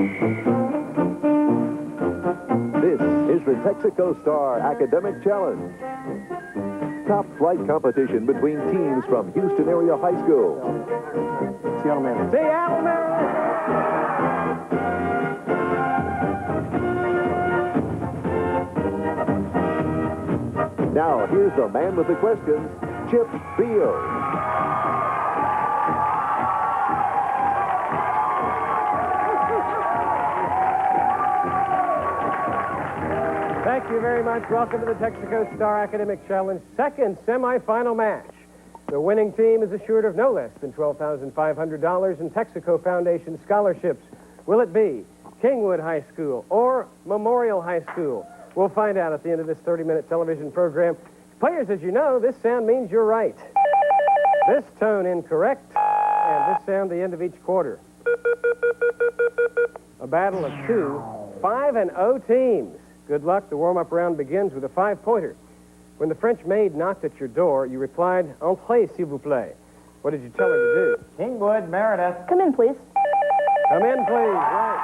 This is the Texaco Star Academic Challenge. Top flight competition between teams from Houston-area high school. Seattle man. Seattle man. Now, here's the man with the questions, Chip Beal. Thank you very much. Welcome to the Texaco Star Academic Challenge, second semifinal match. The winning team is assured of no less than $12,500 in Texaco Foundation scholarships. Will it be Kingwood High School or Memorial High School? We'll find out at the end of this 30-minute television program. Players, as you know, this sound means you're right. This tone incorrect, and this sound the end of each quarter. A battle of two 5-0 teams. Good luck. The warm-up round begins with a 5-pointer. When the French maid knocked at your door, you replied, "Entrez, s'il vous plaît." What did you tell her to do? Kingwood, Meredith. Come in, please. Come in, please. Right.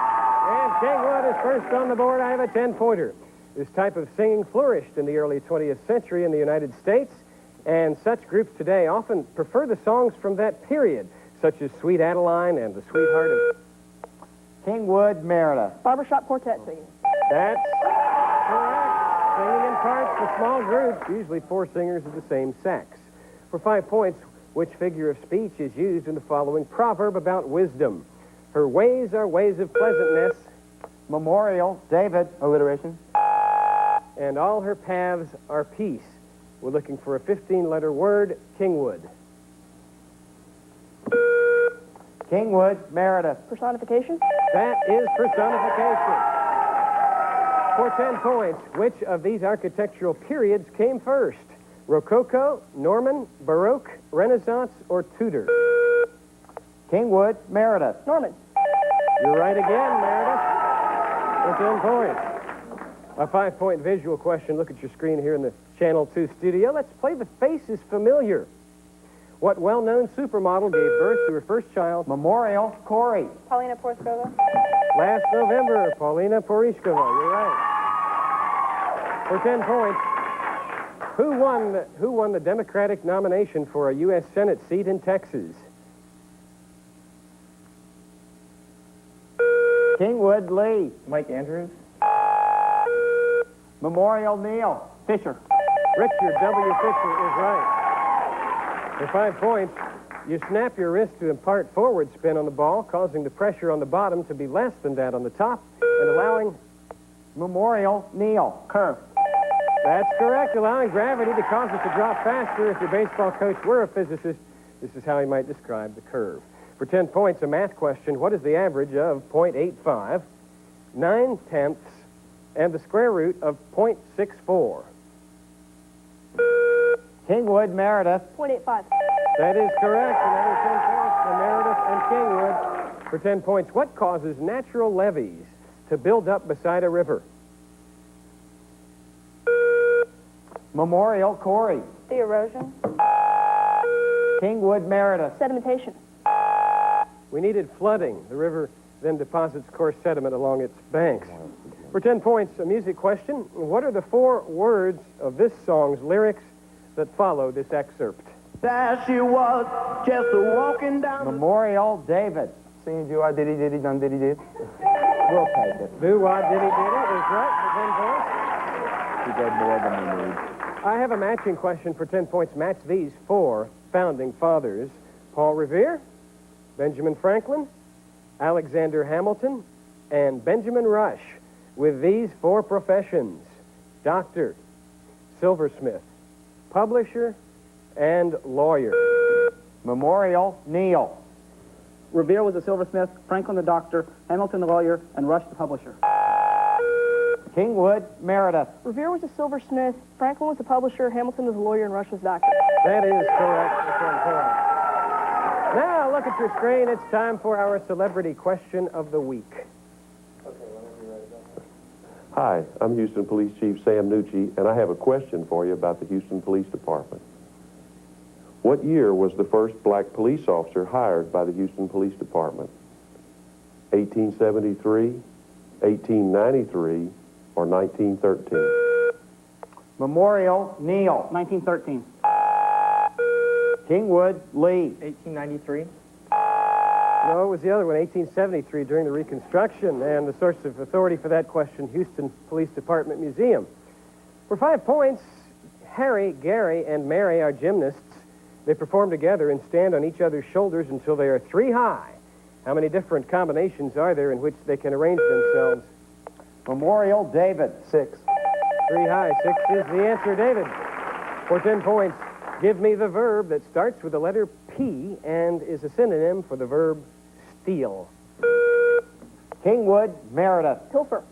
And Kingwood is first on the board. I have a 10-pointer. This type of singing flourished in the early 20th century in the United States, and such groups today often prefer the songs from that period, such as Sweet Adeline and The Sweetheart of... Kingwood, Meredith. Barbershop quartet singing. That's correct. Singing in parts for small groups, usually 4 singers of the same sex. For 5 points, which figure of speech is used in the following proverb about wisdom? Her ways are ways of pleasantness. Memorial, David. Alliteration. And all her paths are peace. We're looking for a 15-letter word, Kingwood. Kingwood, Meredith. Personification. That is personification. For 10 points, which of these architectural periods came first? Rococo, Norman, Baroque, Renaissance, or Tudor? Kingwood, Meredith. Norman. You're right again, Meredith. For 10 points. A 5-point visual question. Look at your screen here in the Channel 2 studio. Let's play The Face is Familiar. What well-known supermodel gave birth to her first child? Memorial, Corey. Paulina Porskova. Last November, Paulina Porishkova. You're right. For 10 points, who won the Democratic nomination for a U.S. Senate seat in Texas? Kingwood, Lee. Mike Andrews. Memorial, Neil. Fisher. Richard W. Fisher is right. For 5 points, you snap your wrist to impart forward spin on the ball, causing the pressure on the bottom to be less than that on the top, and allowing... Memorial, Neil. Curve. That's correct, allowing gravity to cause it to drop faster. If your baseball coach were a physicist, this is how he might describe the curve. For 10 points, a math question. What is the average of 0.85, 9/10, and the square root of 0.64? Kingwood, Meredith. 0.85. That is correct. Another 10 points for Meredith and Kingwood. For 10 points, what causes natural levees to build up beside a river? Memorial, Corey. The erosion. Kingwood, Meredith. Sedimentation. We needed flooding. The river then deposits coarse sediment along its banks. For 10 points, a music question. What are the 4 words of this song's lyrics that follow this excerpt? There she was, just walking down. Memorial, David. Singing do I diddy diddy dun diddy did. We'll take it. Do-wah diddy diddy is right for 10 points. He did more than we need. I have a matching question for 10 points. Match these 4 founding fathers. Paul Revere, Benjamin Franklin, Alexander Hamilton, and Benjamin Rush, with these 4 professions: doctor, silversmith, publisher, and lawyer. Memorial, Neil. Revere was a silversmith, Franklin the doctor, Hamilton the lawyer, and Rush the publisher. Kingwood, Meredith. Revere was a silversmith, Franklin was the publisher, Hamilton was the lawyer, and Rush was doctor. That is correct for 10 points. Now, look at your screen. It's time for our celebrity question of the week. Hi, I'm Houston Police Chief Sam Nucci, and I have a question for you about the Houston Police Department. What year was the first black police officer hired by the Houston Police Department? 1873, 1893, or 1913? Memorial, Neal. 1913. Kingwood, Lee. 1893. No, it was the other one, 1873, during the Reconstruction. And the source of authority for that question, Houston Police Department Museum. For 5 points, Harry, Gary, and Mary are gymnasts. They perform together and stand on each other's shoulders until they are 3 high. How many different combinations are there in which they can arrange themselves? Memorial, David. 6. 3 high. 6 is the answer, David. For 10 points, give me the verb that starts with the letter P and is a synonym for the verb steal. Kingwood, Meredith. Pilfer.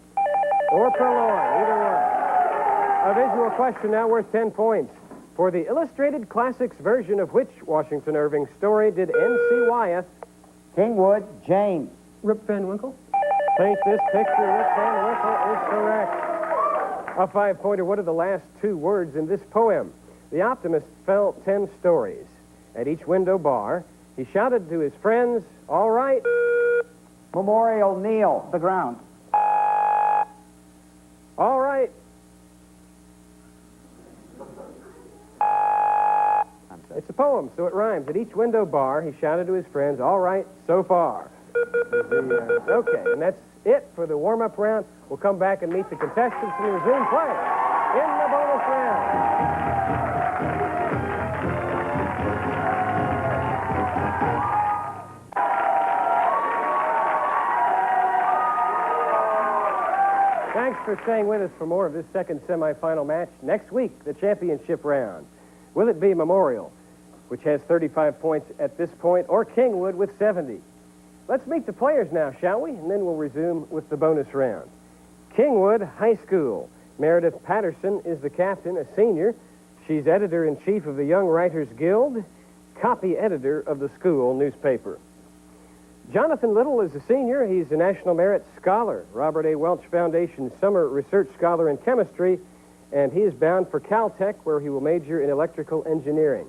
Or purloin, either one. A visual question now worth 10 points. For the Illustrated Classics version of which Washington Irving story did N.C. Wyeth Kingwood, James. Rip Van Winkle? Paint this picture. Rip Van Winkle is correct. A 5-pointer. What are the last 2 words in this poem? The optimist fell 10 stories. At each window bar, he shouted to his friends, "All right." Memorial, Neal. The ground. All right. It's a poem, so it rhymes. At each window bar, he shouted to his friends, "All right, so far." Okay, and that's it for the warm-up round. We'll come back and meet the contestants and resume play in the bonus round. Thanks for staying with us for more of this second semifinal match. Next week, the championship round. Will it be Memorial, which has 35 points at this point, or Kingwood with 70? Let's meet the players now, shall we? And then we'll resume with the bonus round. Kingwood High School. Meredith Patterson is the captain, a senior. She's editor-in-chief of the Young Writers Guild, copy editor of the school newspaper. Jonathan Little is a senior. He's a National Merit Scholar, Robert A. Welch Foundation Summer Research Scholar in Chemistry, and he is bound for Caltech, where he will major in electrical engineering.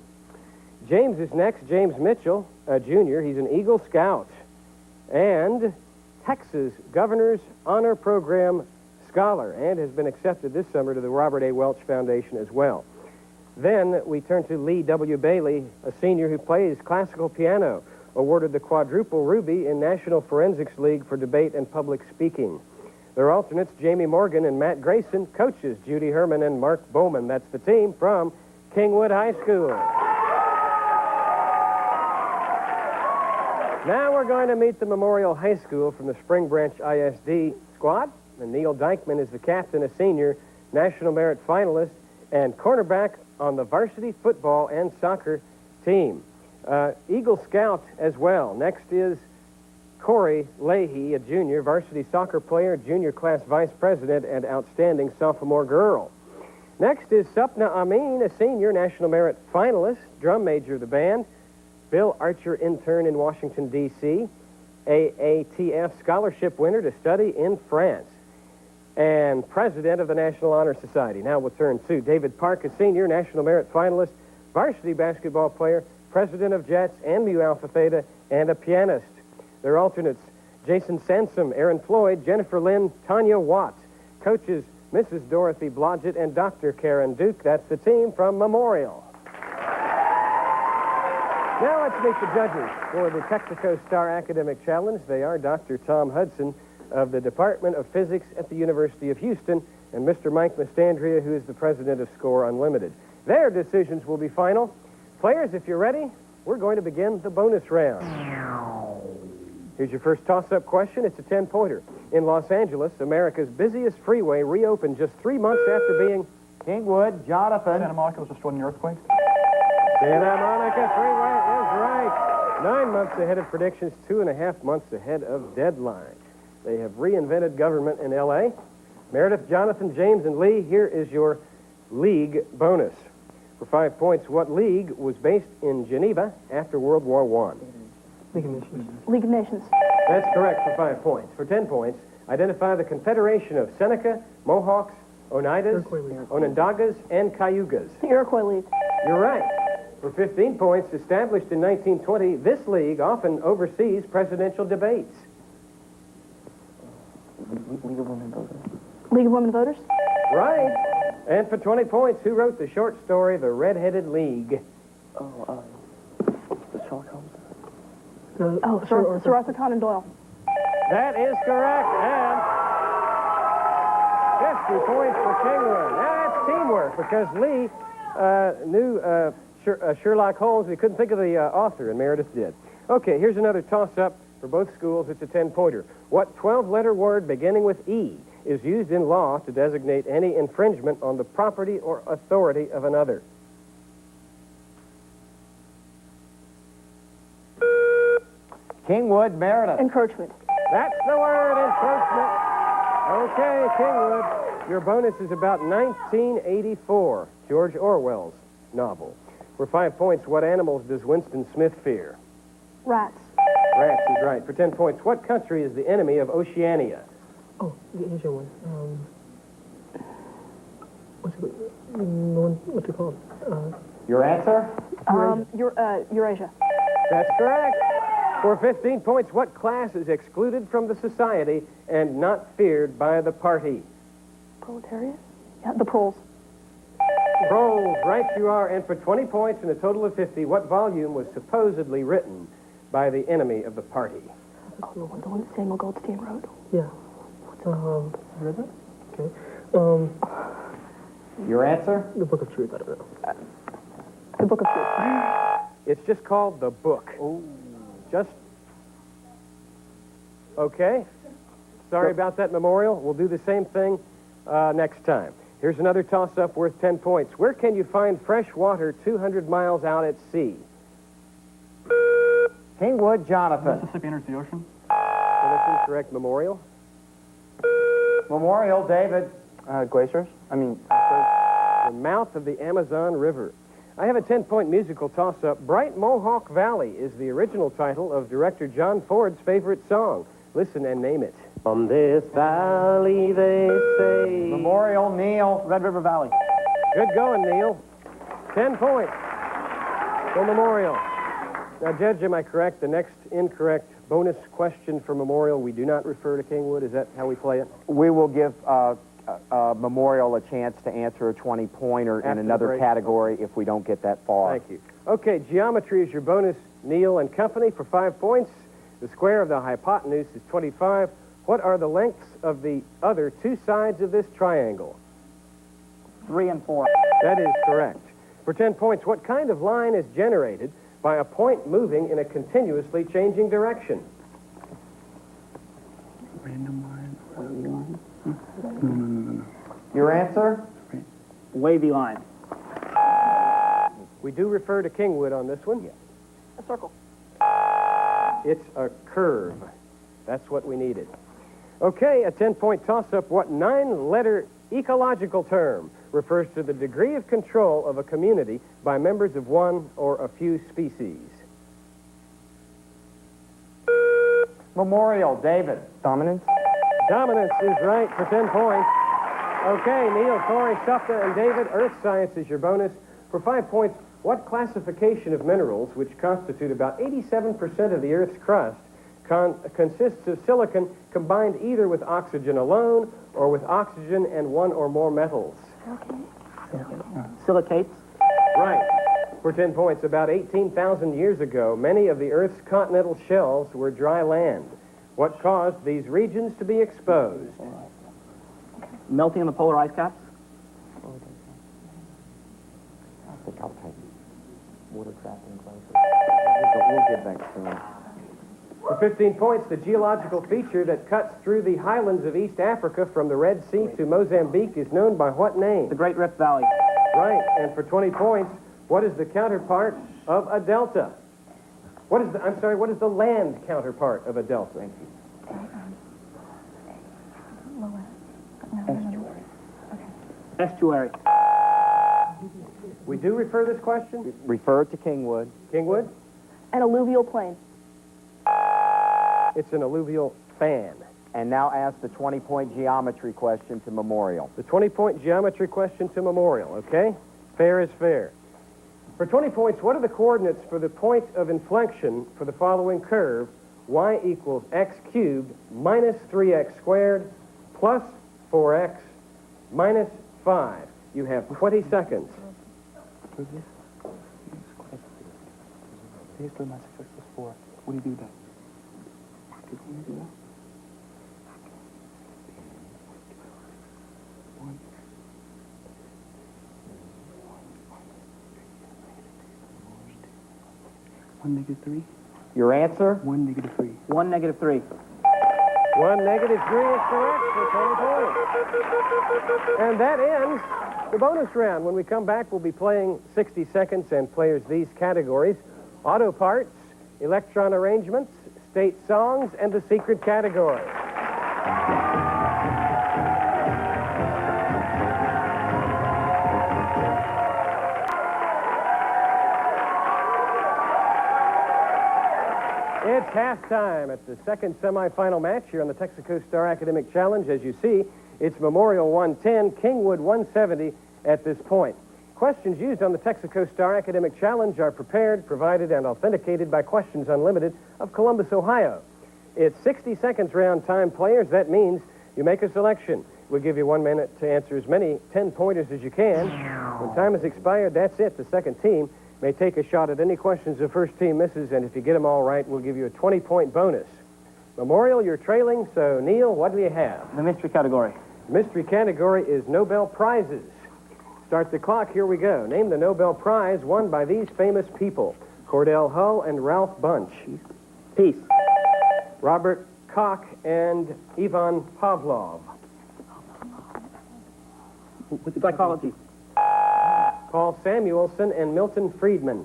James is next. James Mitchell, a junior. He's an Eagle Scout and Texas Governor's Honor Program Scholar, and has been accepted this summer to the Robert A. Welch Foundation as well. Then we turn to Lee W. Bailey, a senior who plays classical piano, awarded the quadruple ruby in National Forensics League for debate and public speaking. Their alternates, Jamie Morgan and Matt Grayson, coaches Judy Herman and Mark Bowman. That's the team from Kingwood High School. Now we're going to meet the Memorial High School from the Spring Branch ISD squad. And Neil Dykeman is the captain, a senior, National Merit finalist, and cornerback on the varsity football and soccer team. Eagle Scout as well. Next is Corey Leahy, a junior, varsity soccer player, junior class vice president, and outstanding sophomore girl. Next is Supna Amin, a senior, National Merit finalist, drum major of the band, Bill Archer intern in Washington, D.C., AATF scholarship winner to study in France, and president of the National Honor Society. Now we'll turn to David Park, a senior, National Merit finalist, varsity basketball player, president of Jets and Mu Alpha Theta, and a pianist. Their alternates, Jason Sansom, Aaron Floyd, Jennifer Lynn, Tanya Watt. Coaches, Mrs. Dorothy Blodgett and Dr. Karen Duke. That's the team from Memorial. Now let's meet the judges for the Texaco Star Academic Challenge. They are Dr. Tom Hudson of the Department of Physics at the University of Houston and Mr. Mike Mastandria, who is the president of Score Unlimited. Their decisions will be final. Players, if you're ready, we're going to begin the bonus round. Here's your first toss-up question. It's a 10-pointer. In Los Angeles, America's busiest freeway reopened just 3 months after being... Kingwood, Jonathan. Santa Monica was destroyed in the earthquake. Santa Monica Freeway is right. 9 months ahead of predictions, 2.5 months ahead of deadline. They have reinvented government in L.A. Meredith, Jonathan, James, and Lee, here is your league bonus. For 5 points, what league was based in Geneva after World War I? League of Nations. That's correct for 5 points. For 10 points, identify the confederation of Seneca, Mohawks, Oneidas, Onondagas, and Cayugas. The Iroquois League. You're right. For 15 points, established in 1920, this league often oversees presidential debates. League of Women Voters. League of Women Voters? Right. And for 20 points, who wrote the short story, The Red-Headed League? The Sherlock Holmes. Oh, Sir Arthur Conan Doyle. That is correct. And 50 points for Kingwood. Now that's teamwork because Lee knew Sherlock Holmes. He couldn't think of the author, and Meredith did. Okay, here's another toss-up for both schools. It's a 10-pointer. What 12-letter word beginning with E is used in law to designate any infringement on the property or authority of another? Kingwood, Meredith. Encroachment. That's the word, encroachment. Okay, Kingwood, your bonus is about 1984, George Orwell's novel. For 5 points, what animals does Winston Smith fear? Rats. Rats is right. For 10 points, what country is the enemy of Oceania? Oh, the Asian one. What's it called? Your answer? Eurasia. That's correct. For 15 points, what class is excluded from the society and not feared by the party? Proletariat? Yeah, the proles. Proles, right you are. And for 20 points and a total of 50, what volume was supposedly written by the enemy of the party? Oh, the one that Samuel Goldstein wrote. Yeah. Read that? Okay. Your answer? The Book of Truth. I don't know. The Book of Truth. It's just called The Book. Just... Okay. Sorry about that, Memorial. We'll do the same thing next time. Here's another toss-up worth 10 points. Where can you find fresh water 200 miles out at sea? Kingwood, Jonathan. Mississippi enters the ocean. Well, this is correct, Memorial. Memorial, David. Glaciers. The mouth of the Amazon River. I have a 10-point musical toss-up. Bright Mohawk Valley is the original title of director John Ford's favorite song. Listen and name it. On this valley, they say... Memorial, Neil. Red River Valley. Good going, Neil. 10 points for Memorial. Now, Judge, am I correct? The next incorrect bonus question for Memorial, we do not refer to Kingwood. Is that how we play it? We will give Memorial a chance to answer a 20-pointer in After the another break. category if we don't get that far. Thank you. Okay, geometry is your bonus, Neil and company, for 5 points. The square of the hypotenuse is 25. What are the lengths of the other two sides of this triangle? 3 and 4. That is correct. For 10 points, what kind of line is generated by a point moving in a continuously changing direction? Random line. Wavy line. No. Your answer? Wavy line. We do refer to Kingwood on this one. A circle. It's a curve. That's what we needed. Okay, a 10-point toss-up. What 9-letter ecological term refers to the degree of control of a community by members of one or a few species? Memorial, David. Dominance. Dominance is right for 10 points. Okay, Neil, Corey, Supta, and David, Earth Science is your bonus. For 5 points, what classification of minerals, which constitute about 87% of the Earth's crust, consists of silicon combined either with oxygen alone or with oxygen and one or more metals? Silicates. Right. For 10 points, about 18,000 years ago, many of the Earth's continental shelves were dry land. What caused these regions to be exposed? Melting in the polar ice caps. I think I'll take water trapped in glaciers. We'll get back soon. For 15 points, the geological feature that cuts through the highlands of East Africa from the Red Sea to Mozambique is known by what name? The Great Rift Valley. Right. And for 20 points, what is the counterpart of a delta? What is the land counterpart of a delta? Thank you. Estuary. We do refer this question? Refer to Kingwood. Kingwood? An alluvial plain. It's an alluvial fan. And now ask the 20-point geometry question to Memorial. The 20-point geometry question to Memorial, okay? Fair is fair. For 20 points, what are the coordinates for the point of inflection for the following curve? Y equals x cubed minus 3x squared plus 4x minus 5. You have 20 seconds. Base 3 minus 6x plus 4. What do you do with that? What do you do with that? 1 negative 3. Your answer? 1 negative 3. 1 negative 3. 1 negative 3 is correct for 20 points. And that ends the bonus round. When we come back, we'll be playing 60 seconds and players these categories: auto parts, electron arrangements, state songs, and the secret category. It's halftime at the second semifinal match here on the Texaco Star Academic Challenge. As you see, it's Memorial 110, Kingwood 170 at this point. Questions used on the Texaco Star Academic Challenge are prepared, provided, and authenticated by Questions Unlimited of Columbus, Ohio. It's 60 seconds round time, players. That means you make a selection. We'll give you 1 minute to answer as many 10-pointers as you can. When time has expired, that's it. The second team may take a shot at any questions the first team misses, and if you get them all right, we'll give you a 20-point bonus. Memorial, you're trailing, so Neil, what do you have? The mystery category. Mystery category is Nobel Prizes. Start the clock, here we go. Name the Nobel Prize won by these famous people: Cordell Hull and Ralph Bunche. Peace. Robert Koch and Ivan Pavlov. Psychology. Paul Samuelson and Milton Friedman.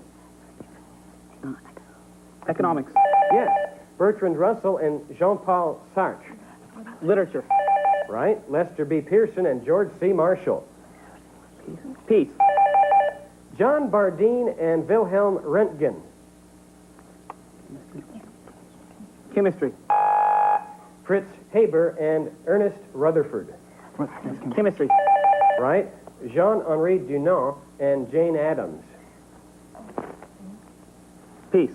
Economics. Yes. Bertrand Russell and Jean-Paul Sartre. Literature. Right. Lester B. Pearson and George C. Marshall. Peace. John Bardeen and Wilhelm Röntgen. Chemistry. Fritz Haber and Ernest Rutherford. Chemistry. Right. Jean-Henri Dunant and Jane Addams. Peace.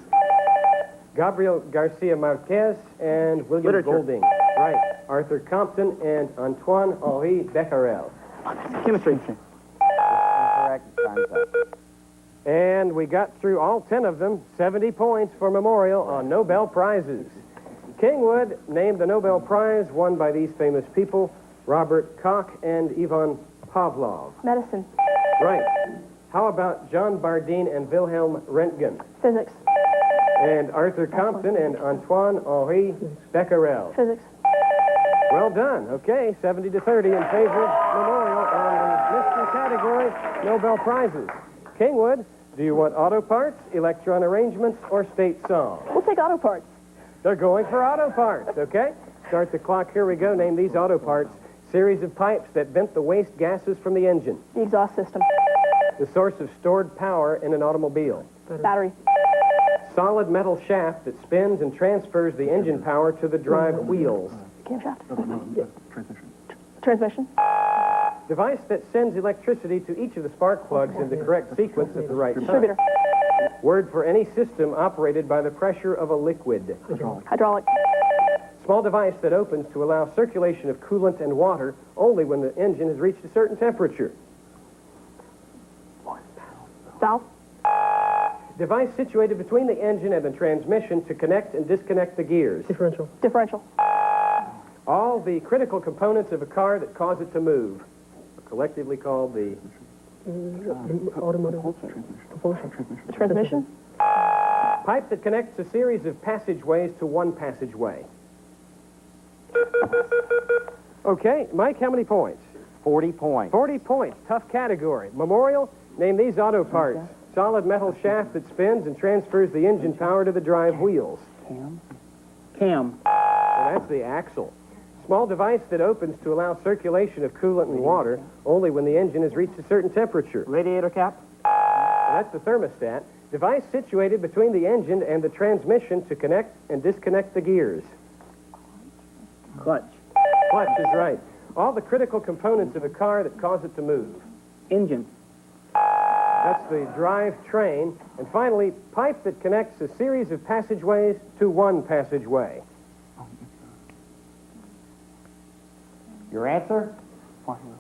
Gabriel Garcia Marquez and William Literature. Golding. Right. Arthur Compton and Antoine-Henri Becquerel. Chemistry. Correct. Time's up. And we got through all 10 of them. 70 points for Memorial on Nobel Prizes. Kingwood named the Nobel Prize won by these famous people: Robert Koch and Ivan Pavlov. Medicine. Right. How about John Bardeen and Wilhelm Röntgen? Physics. And Arthur Compton and Antoine-Henri Becquerel. Physics. Well done. Okay, 70 to 30 in favor of Memorial on the mystery category, Nobel Prizes. Kingwood, do you want auto parts, electron arrangements, or state song? We'll take auto parts. They're going for auto parts, okay? Start the clock. Here we go. Name these auto parts. Series of pipes that vent the waste gases from the engine. The exhaust system. The source of stored power in an automobile. Battery. Solid metal shaft that spins and transfers the engine power to the drive wheels. Camshaft. Transmission. Transmission. Device that sends electricity to each of the spark plugs in the correct sequence at the right time. Distributor. Word for any system operated by the pressure of a liquid. Hydraulic. Small device that opens to allow circulation of coolant and water only when the engine has reached a certain temperature. Valve. Device situated between the engine and the transmission to connect and disconnect the gears. Differential. Differential. All the critical components of a car that cause it to move are collectively called the Automotive. Propulsion. Transmission. pipe that connects a series of passageways to one passageway. Okay, Mike, how many points? 40 points. 40 points. Tough category. Memorial, name these auto parts. Solid metal shaft that spins and transfers the engine power to the drive wheels. Cam. And that's the axle. Small device that opens to allow circulation of coolant and water only when the engine has reached a certain temperature. Radiator cap. And that's the thermostat. Device situated between the engine and the transmission to connect and disconnect the gears. Clutch. Clutch is right. All the critical components of a car that cause it to move. Engine. That's the drive train. And finally, pipe that connects a series of passageways to one passageway. Your answer? Flywheel.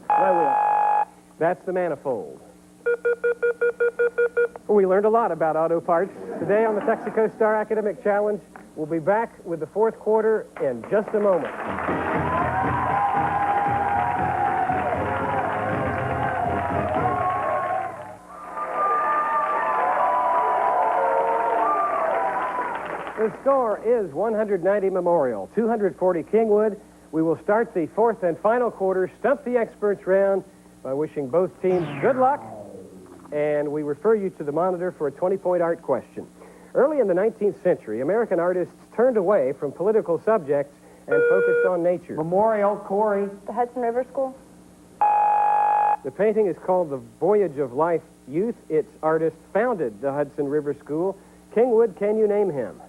Flywheel. That's the manifold. We learned a lot about auto parts today on the Texaco Star Academic Challenge. We'll be back with the fourth quarter in just a moment. The score is 190 Memorial, 240 Kingwood. We will start the fourth and final quarter, Stump the Experts round, by wishing both teams good luck. And we refer you to the monitor for a 20-point art question. Early in the 19th century, American artists turned away from political subjects and focused on nature. Memorial, Corey. The Hudson River School. The painting is called The Voyage of Life Youth. Its artist founded the Hudson River School. Kingwood, can you name him?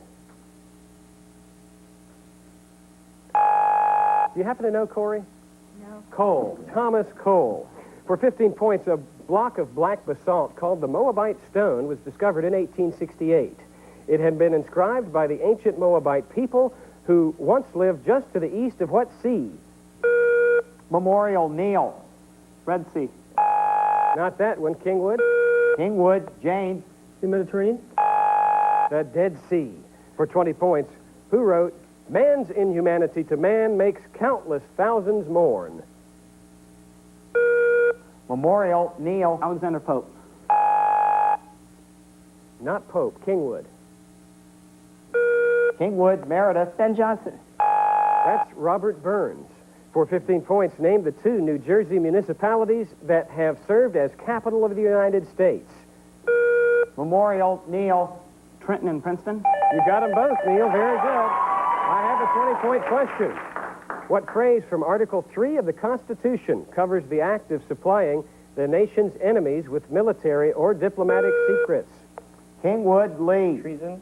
Do you happen to know Corey? No. Cole, Thomas Cole. For 15 points, a block of black basalt called the Moabite Stone was discovered in 1868. It had been inscribed by the ancient Moabite people who once lived just to the east of what sea? Memorial, Neil. Red Sea. Not that one, Kingwood. Kingwood, James. The Mediterranean? The Dead Sea. For 20 points, who wrote, "Man's inhumanity to man makes countless thousands mourn"? Memorial, Neil. Alexander Pope. Not Pope, Kingwood. Kingwood, Meredith. Ben Jonson. That's Robert Burns. For 15 points, name the two New Jersey municipalities that have served as capital of the United States. Memorial, Neil. Trenton and Princeton. You got them both, Neil. Very good. I have a 20-point question. What phrase from Article 3 of the Constitution covers the act of supplying the nation's enemies with military or diplomatic secrets? Kingwood, Lee. Treason.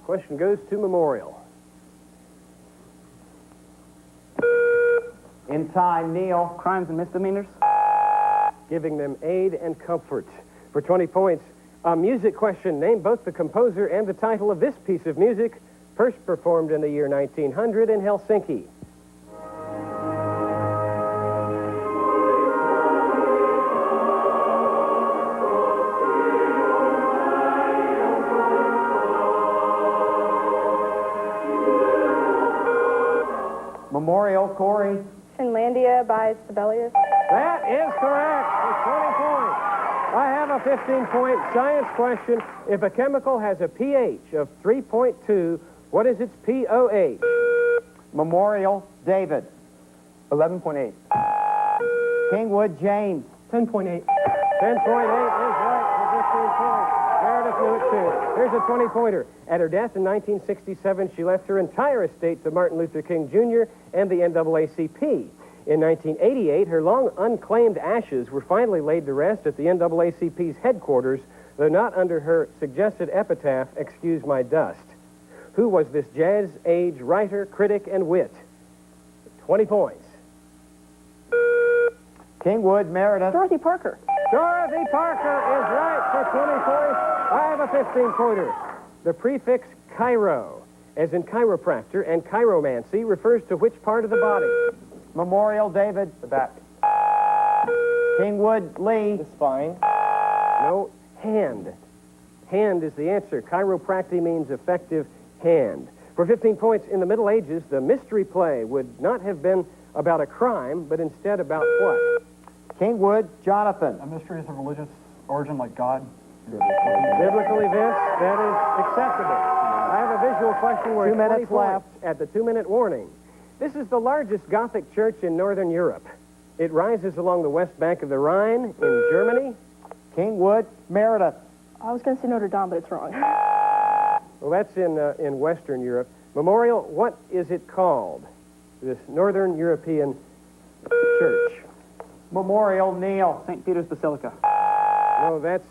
Question goes to Memorial. In time, Neil. Crimes and misdemeanors. Giving them aid and comfort. For 20 points, a music question. Name both the composer and the title of this piece of music, first performed in the year 1900 in Helsinki. Memorial, Corey. Finlandia by Sibelius. That is correct for 20 points. I have a 15-point science question. If a chemical has a pH of 3.2, what is its POH? Memorial, David. 11.8. Kingwood, James. 10.8. 10.8 is right for 15 points. Meredith knew it too. Here's a 20-pointer. At her death in 1967, she left her entire estate to Martin Luther King Jr. and the NAACP. In 1988, her long unclaimed ashes were finally laid to rest at the NAACP's headquarters, though not under her suggested epitaph, "Excuse my dust." Who was this jazz age writer, critic, and wit? 20 points. Kingwood, Meredith. Dorothy Parker. Dorothy Parker is right for 20 points. I have a 15-pointer. The prefix chiro, as in chiropractor, and chiromancy refers to which part of the body? Memorial, David. The back. Kingwood, Lee. The spine. No, hand. Hand is the answer. Chiropractic means effective hand. For 15 points, in the Middle Ages, the mystery play would not have been about a crime, but instead about what? Kingwood, Jonathan. A mystery is of religious origin like God. Biblical events, that is acceptable. I have a visual question where 2 it's 20 minutes left. points at the 2-minute warning. This is the largest Gothic church in Northern Europe. It rises along the west bank of the Rhine in Germany. Kingwood, Meredith. I was going to say Notre Dame, but it's wrong. Well, that's in Western Europe. Memorial, what is it called? This Northern European church. Memorial, Neil. St. Peter's Basilica. No, that's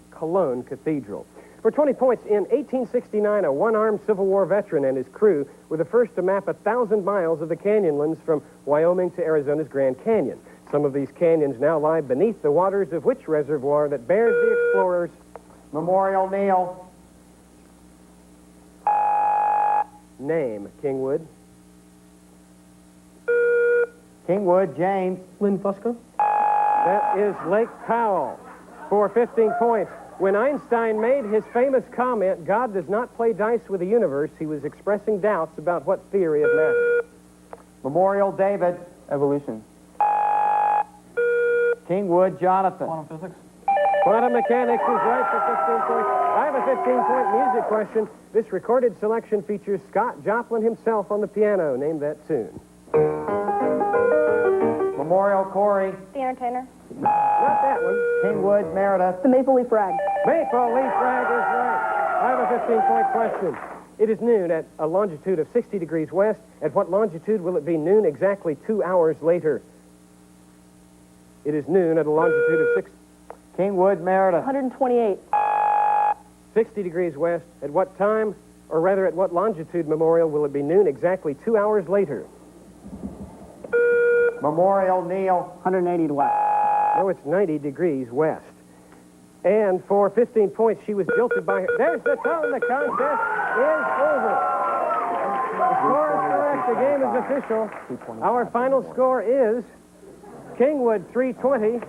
Cologne Cathedral. For 20 points, in 1869, a one-armed Civil War veteran and his crew were the first to map 1,000 miles of the canyonlands from Wyoming to Arizona's Grand Canyon. Some of these canyons now lie beneath the waters of which reservoir that bears the explorers? Memorial, Neil. Name, Kingwood. Kingwood, James. Lynn Fusco. That is Lake Powell for 15 points. When Einstein made his famous comment, God does not play dice with the universe, he was expressing doubts about what theory of matter. Memorial, David. Evolution. Kingwood, Jonathan. Quantum physics. Quantum mechanics is right for 15 points. I have a 15-point music question. This recorded selection features Scott Joplin himself on the piano. Name that tune. Memorial, Corey. The Entertainer. Not that one. Kingwood, Meredith. The Maple Leaf Rag. Maple Leaf Rag is right. I have a 15-point question. It is noon at a longitude of 60 degrees west. At what longitude will it be noon exactly 2 hours later? It is noon at a longitude of Kingwood, Meredith. 128. 60 degrees west. At what time, or rather at what longitude, Memorial, will it be noon exactly 2 hours later? Memorial, Neil. 180 west. No, it's 90 degrees west. And for 15 points, she was jilted by her. There's the tone. The contest is over. The score is correct. The game is official. Our final score is Kingwood 320.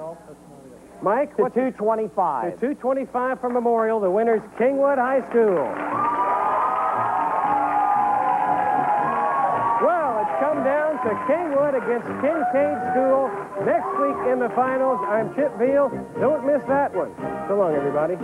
Mike, To what's 225. the 225 for Memorial? The winner's Kingwood High School. Well, it's come down to Kingwood against Kincaid School next week in the finals. I'm Chip Veal. Don't miss that one. So long, everybody.